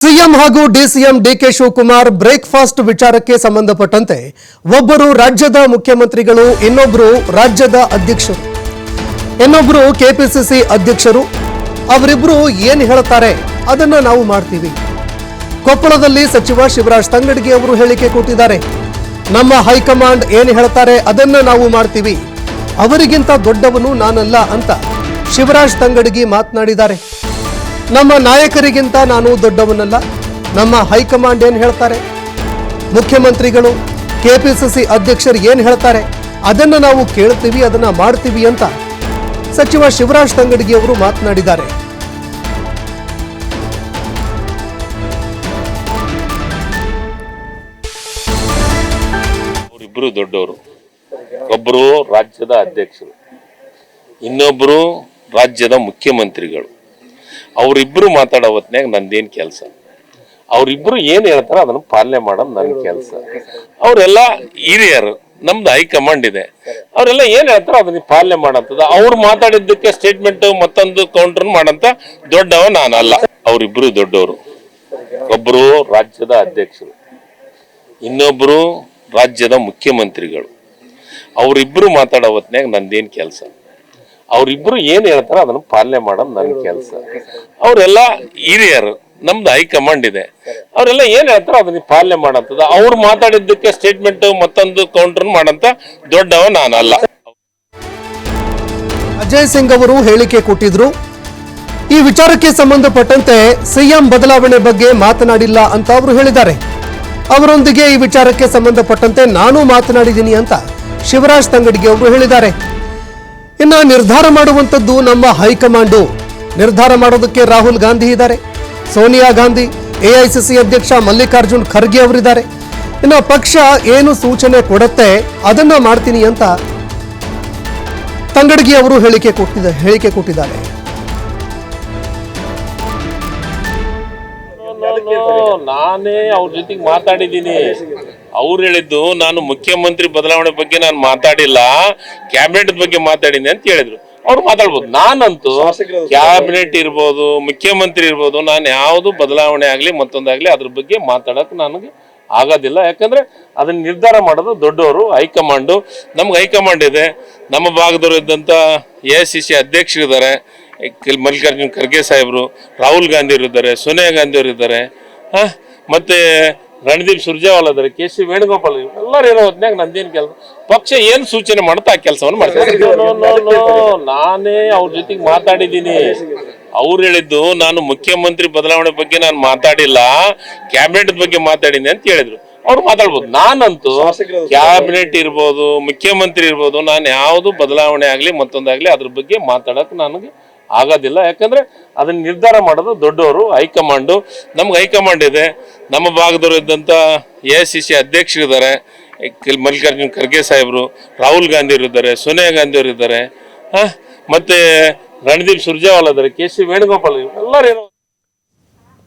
CM ಹಾಗೂ DCM DK Shivakumar breakfast ವಿಚಾರಕ್ಕೆ ಸಂಬಂಧಪಟ್ಟಂತೆ ಒಬ್ಬರು ರಾಜ್ಯದ ಮುಖ್ಯಮಂತ್ರಿಗಳು, ಇನ್ನೊಬ್ಬರು ರಾಜ್ಯದ ಅಧ್ಯಕ್ಷರು, ಇನ್ನೊಬ್ಬರು ಕೆಪಿಸಿಸಿ ಅಧ್ಯಕ್ಷರು. ಅವರಿಬ್ಬರು ಏನು ಹೇಳ್ತಾರೆ ಅದನ್ನ ನಾವು ಮಾಡ್ತೀವಿ. ಕೊಪ್ಪಳದಲ್ಲಿ ಸಚಿವ ಶಿವರಾಜ್ ತಂಗಡಗಿ ಅವರು ಹೇಳಿಕೆ ಕೊಟ್ಟಿದ್ದಾರೆ. ನಮ್ಮ ಹೈಕಮಾಂಡ್ ಏನು ಹೇಳ್ತಾರೆ ಅದನ್ನ ನಾವು ಮಾಡ್ತೀವಿ, ಅವರಿಗಿಂತ ದೊಡ್ಡವನು ನಾನಲ್ಲ ಅಂತ ಶಿವರಾಜ್ ತಂಗಡಗಿ ಮಾತನಾಡಿದ್ದಾರೆ. ನಮ್ಮ ನಾಯಕರಿಗಿಂತ ನಾನು ದೊಡ್ಡವನಲ್ಲ, ನಮ್ಮ ಹೈಕಮಾಂಡ್ ಏನು ಹೇಳ್ತಾರೆ, ಮುಖ್ಯಮಂತ್ರಿಗಳು ಕೆಪಿಸಿಸಿ ಅಧ್ಯಕ್ಷರು ಏನು ಹೇಳ್ತಾರೆ ಅದನ್ನು ನಾವು ಕೇಳ್ತೀವಿ, ಅದನ್ನ ಮಾಡ್ತೀವಿ ಅಂತ ಸಚಿವ ಶಿವರಾಜ್ ತಂಗಡಗಿ ಅವರು ಮಾತನಾಡಿದ್ದಾರೆ. ಅವರಿಬ್ಬರು ದೊಡ್ಡವರು, ಒಬ್ಬರು ರಾಜ್ಯದ ಅಧ್ಯಕ್ಷರು, ಇನ್ನೊಬ್ಬರು ರಾಜ್ಯದ ಮುಖ್ಯಮಂತ್ರಿಗಳು. ಅವರಿಬ್ಬರು ಮಾತಾಡೋ ಹೊತ್ನ್ಯಾಗ ನಂದೇನು ಕೆಲಸ, ಅವರಿಬ್ಬರು ಏನು ಹೇಳ್ತಾರೆ ಅದನ್ನು ಪಾಲನೆ ಮಾಡೋದು ನನ್ನ ಕೆಲಸ. ಅವರೆಲ್ಲ ಹಿರಿಯರು, ನಮ್ದು ಹೈಕಮಾಂಡ್ ಇದೆ, ಅವರೆಲ್ಲ ಏನು ಹೇಳ್ತಾರೋ ಅದನ್ನ ಪಾಲನೆ ಮಾಡಂತದ. ಅವ್ರು ಮಾತಾಡಿದ್ದಕ್ಕೆ ಸ್ಟೇಟ್ಮೆಂಟ್ ಮತ್ತೊಂದು ಕೌಂಟರ್ ಮಾಡಂತ ದೊಡ್ಡವ ನಾನಲ್ಲ. ಅವರಿಬ್ಬರು ದೊಡ್ಡವರು, ಒಬ್ಬರು ರಾಜ್ಯದ ಅಧ್ಯಕ್ಷರು, ಇನ್ನೊಬ್ಬರು ರಾಜ್ಯದ ಮುಖ್ಯಮಂತ್ರಿಗಳು. ಅವರಿಬ್ಬರು ಮಾತಾಡೋ ಹೊತ್ನ್ಯಾಗ ನಂದೇನು ಕೆಲಸ, ಅವರಿಬ್ಬರು ಏನು ಹೇಳ್ತಾರೋ ಅದನ್ನು ಪಾಲನೆ ಮಾಡೋದು ನನ್ನ ಕೆಲಸ. ಅವರೆಲ್ಲ ಹಿರಿಯರು, ನಮ್ದು ಹೈಕಮಾಂಡ್ ಇದೆ, ಅವರೆಲ್ಲ ಏನು ಹೇಳ್ತಾರೋ ಅದನ್ನ ಪಾಲನೆ ಮಾಡಂತದ. ಅವ್ರು ಮಾತಾಡಿದ್ದಕ್ಕೆ ಸ್ಟೇಟ್ಮೆಂಟ್ ಮತ್ತೊಂದು ಕೌಂಟರ್ ಮಾಡಂತ ದೊಡ್ಡವ ನಾನಲ್ಲ. ಅಜಯ್ ಸಿಂಗ್ ಅವರು ಹೇಳಿಕೆ ಕೊಟ್ಟಿದ್ರು. ಈ ವಿಚಾರಕ್ಕೆ ಸಂಬಂಧಪಟ್ಟಂತೆ ಸಿಎಂ ಬದಲಾವಣೆ ಬಗ್ಗೆ ಮಾತನಾಡಿಲ್ಲ ಅಂತ ಅವರು ಹೇಳಿದ್ದಾರೆ. ಅವರೊಂದಿಗೆ ಈ ವಿಚಾರಕ್ಕೆ ಸಂಬಂಧಪಟ್ಟಂತೆ ನಾನು ಮಾತನಾಡಿದ್ದೀನಿ ಅಂತ ಶಿವರಾಜ್ ತಂಗಡಗಿ ಅವರು ಹೇಳಿದ್ದಾರೆ. ಇನ್ನು ನಿರ್ಧಾರ ಮಾಡುವಂಥದ್ದು ನಮ್ಮ ಹೈಕಮಾಂಡು. ನಿರ್ಧಾರ ಮಾಡೋದಕ್ಕೆ ರಾಹುಲ್ ಗಾಂಧಿ ಇದ್ದಾರೆ, ಸೋನಿಯಾ ಗಾಂಧಿ, ಎಐಸಿಸಿ ಅಧ್ಯಕ್ಷ ಮಲ್ಲಿಕಾರ್ಜುನ್ ಖರ್ಗೆ ಅವರಿದ್ದಾರೆ. ಇನ್ನು ಪಕ್ಷ ಏನು ಸೂಚನೆ ಕೊಡುತ್ತೆ ಅದನ್ನ ಮಾಡ್ತೀನಿ ಅಂತ ತಂಗಡಗಿ ಅವರು ಹೇಳಿಕೆ ಕೊಟ್ಟಿದ್ದಾರೆ. ನಾನೇ ಅವ್ರ ಜೊತೆಗೆ ಮಾತಾಡಿದ್ದೀನಿ. ಅವ್ರು ಹೇಳಿದ್ದು ನಾನು ಮುಖ್ಯಮಂತ್ರಿ ಬದಲಾವಣೆ ಬಗ್ಗೆ ನಾನು ಮಾತಾಡಿಲ್ಲ, ಕ್ಯಾಬಿನೆಟ್ ಬಗ್ಗೆ ಮಾತಾಡಿನಿ ಅಂತ ಹೇಳಿದ್ರು. ಅವ್ರು ಮಾತಾಡ್ಬೋದು. ನಾನಂತೂ ಕ್ಯಾಬಿನೆಟ್ ಇರ್ಬೋದು, ಮುಖ್ಯಮಂತ್ರಿ ಇರ್ಬೋದು, ನಾನು ಯಾವುದು ಬದಲಾವಣೆ ಆಗ್ಲಿ ಮತ್ತೊಂದಾಗ್ಲಿ ಅದ್ರ ಬಗ್ಗೆ ಮಾತಾಡಕ್ ನನಗೆ ಆಗೋದಿಲ್ಲ. ಯಾಕಂದ್ರೆ ಅದನ್ನ ನಿರ್ಧಾರ ಮಾಡೋದು ದೊಡ್ಡವರು, ಹೈಕಮಾಂಡು. ನಮ್ಗೆ ಹೈಕಮಾಂಡ್ ಇದೆ. ನಮ್ಮ ಭಾಗದವರು ಇದ್ದಂತ ಎಐಸಿಸಿ ಅಧ್ಯಕ್ಷರಿದ್ದಾರೆ, ಮಲ್ಲಿಕಾರ್ಜುನ್ ಖರ್ಗೆ ಸಾಹೇಬರು, ರಾಹುಲ್ ಗಾಂಧಿ ಅವರು ಇದ್ದಾರೆ, ಸೋನಿಯಾ ಗಾಂಧಿ ಅವರು ಇದ್ದಾರೆ, ಮತ್ತೆ ರಣದೀಪ್ ಸುರ್ಜೇವಾಲಾ ಇದ್ದಾರೆ, ಕೆ.ಸಿ. ವೇಣುಗೋಪಾಲ್, ಎಲ್ಲರೂ ಏನೋ ಹೊತ್ನ್ಯಾಗ ನಂದೇನು ಕೆಲಸ, ಪಕ್ಷ ಏನು ಸೂಚನೆ ಮಾಡುತ್ತೆ ಆ ಕೆಲಸವನ್ನು ಮಾಡ್ತಾರೆ. ನಾನೇ ಅವ್ರ ಜೊತೆಗೆ ಮಾತಾಡಿದ್ದೀನಿ. ಅವ್ರು ಹೇಳಿದ್ದು ನಾನು ಮುಖ್ಯಮಂತ್ರಿ ಬದಲಾವಣೆ ಬಗ್ಗೆ ನಾನು ಮಾತಾಡಿಲ್ಲ, ಕ್ಯಾಬಿನೆಟ್ ಬಗ್ಗೆ ಮಾತಾಡಿನಿ ಅಂತ ಹೇಳಿದ್ರು. ಅವ್ರು ಮಾತಾಡ್ಬೋದು. ನಾನಂತೂ ಕ್ಯಾಬಿನೆಟ್ ಇರ್ಬೋದು, ಮುಖ್ಯಮಂತ್ರಿ ಇರ್ಬೋದು, ನಾನು ಯಾವುದು ಬದಲಾವಣೆ ಆಗ್ಲಿ ಮತ್ತೊಂದಾಗ್ಲಿ ಅದ್ರ ಬಗ್ಗೆ ಮಾತಾಡಕ್ ನನಗೆ ಆಗೋದಿಲ್ಲ. ಯಾಕಂದ್ರೆ ಅದನ್ನ ನಿರ್ಧಾರ ಮಾಡೋದು ದೊಡ್ಡವರು, ಹೈಕಮಾಂಡು. ನಮ್ಗೆ ಹೈಕಮಾಂಡ್ ಇದೆ. ನಮ್ಮ ಭಾಗದವರು ಇದ್ದಂತ ಎಐಸಿಸಿ ಅಧ್ಯಕ್ಷರಿದ್ದಾರೆ, ಮಲ್ಲಿಕಾರ್ಜುನ್ ಖರ್ಗೆ ಸಾಹೇಬರು, ರಾಹುಲ್ ಗಾಂಧಿ ಅವರು ಇದ್ದಾರೆ, ಸೋನಿಯಾ ಗಾಂಧಿ ಅವರು ಇದ್ದಾರೆ, ಮತ್ತೆ ರಣದೀಪ್ ಸುರ್ಜೇವಾಲಾ ಇದ್ದಾರೆ, ಕೆ.ಸಿ. ವೇಣುಗೋಪಾಲ್, ಎಲ್ಲರೂ ಏನೋ